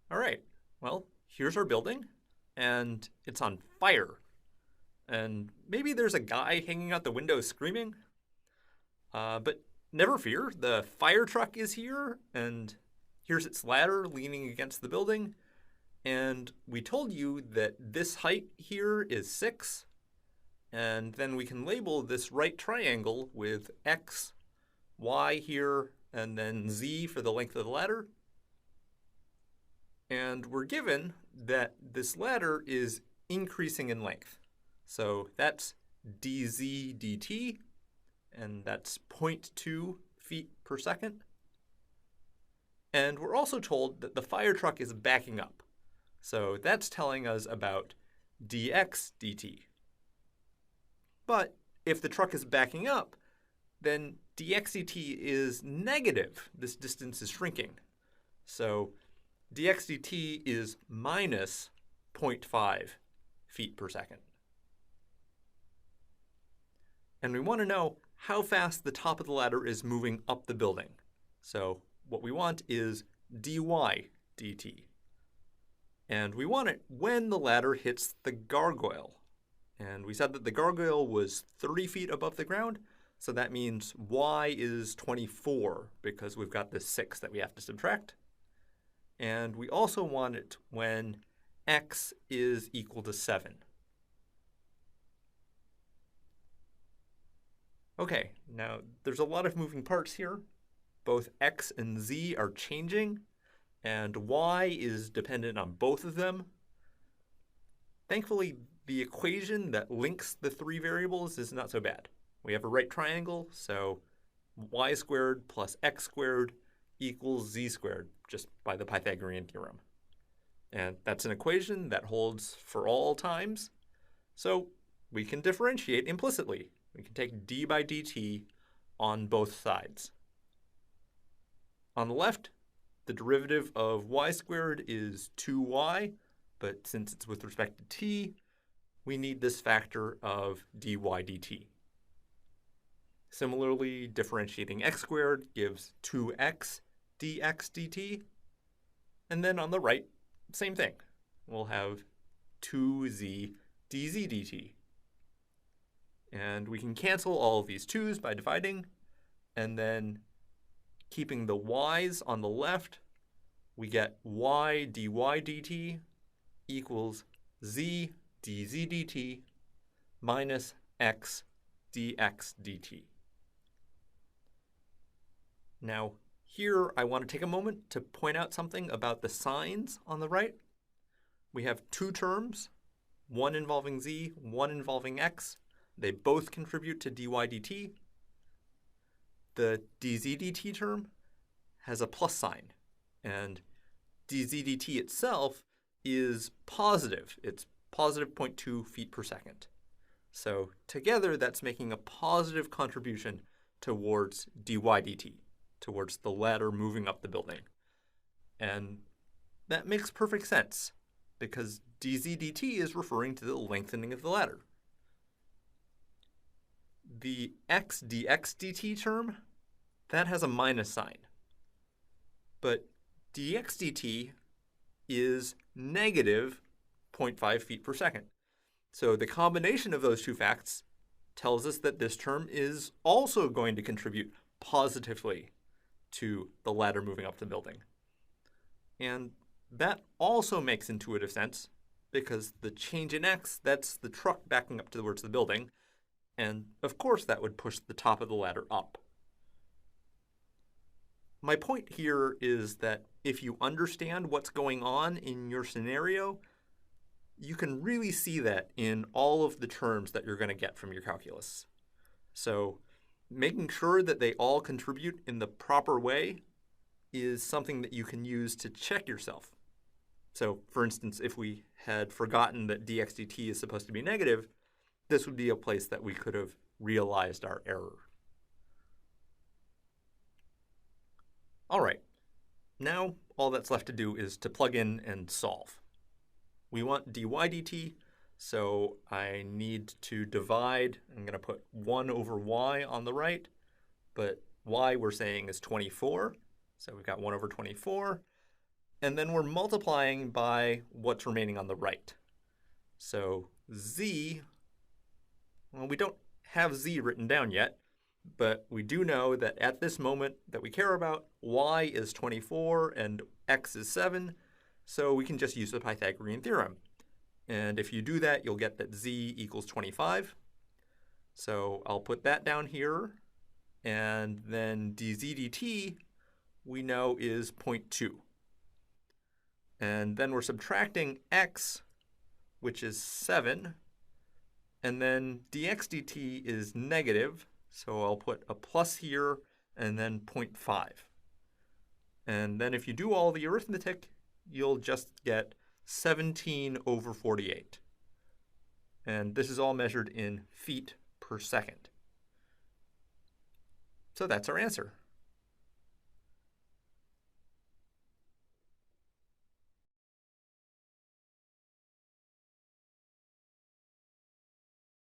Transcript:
All right, well, here's our building, and it's on fire. And maybe there's a guy hanging out the window screaming. But never fear, the fire truck is here, and here's its ladder leaning against the building. And we told you that this height here is 6, and then we can label this right triangle with X, Y here, and then Z for the length of the ladder. And we're given that this ladder is increasing in length. So that's dz dt, and that's 0.2 feet per second. And we're also told that the fire truck is backing up. So that's telling us about dx dt. But if the truck is backing up, then dx dt is negative. This distance is shrinking. So dx dt is minus 0.5 feet per second. And we want to know how fast the top of the ladder is moving up the building. So what we want is dy dt. And we want it when the ladder hits the gargoyle. And we said that the gargoyle was 30 feet above the ground, so that means y is 24 because we've got this 6 that we have to subtract. And we also want it when x is equal to 7. Okay, now there's a lot of moving parts here. Both x and z are changing, and y is dependent on both of them. Thankfully, the equation that links the 3 variables is not so bad. We have a right triangle, so y squared plus x squared equals z squared, just by the Pythagorean theorem. And that's an equation that holds for all times, so we can differentiate implicitly. We can take d by dt on both sides. On the left, the derivative of y squared is 2y, but since it's with respect to t, we need this factor of dy dt. Similarly, differentiating x squared gives 2x dx dt. And then on the right, same thing. We'll have 2z dz dt. And we can cancel all of these 2's by dividing, and then keeping the y's on the left, we get y dy dt equals z dz dt minus x dx dt. Now, here I want to take a moment to point out something about the signs on the right. We have 2 terms, one involving z, one involving x. They both contribute to dy dt. The dz dt term has a plus sign, and dz dt itself is positive. It's positive 0.2 feet per second. So together, that's making a positive contribution towards dy dt, towards the ladder moving up the building. And that makes perfect sense, because dz dt is referring to the lengthening of the ladder. The x dx dt term, that has a minus sign. But dx dt is negative 0.5 feet per second. So the combination of those two facts tells us that this term is also going to contribute positively to the ladder moving up the building. And that also makes intuitive sense, because the change in x, that's the truck backing up towards the building. And of course, that would push the top of the ladder up. My point here is that if you understand what's going on in your scenario, you can really see that in all of the terms that you're going to get from your calculus. So making sure that they all contribute in the proper way is something that you can use to check yourself. So for instance, if we had forgotten that dx dt is supposed to be negative, this would be a place that we could have realized our error. All right, now all that's left to do is to plug in and solve. We want dy dt, so I need to divide. I'm going to put 1 over y on the right, but y we're saying is 24, so we've got 1 over 24. And then we're multiplying by what's remaining on the right. So z, well, we don't have z written down yet, but we do know that at this moment that we care about, y is 24 and x is 7, so we can just use the Pythagorean theorem. And if you do that, you'll get that z equals 25. So I'll put that down here, and then dz dt we know is 0.2. And then we're subtracting x, which is 7, and then dx dt is negative, so I'll put a plus here and then 0.5. And then if you do all the arithmetic, you'll just get 17 over 48. And this is all measured in feet per second. So that's our answer.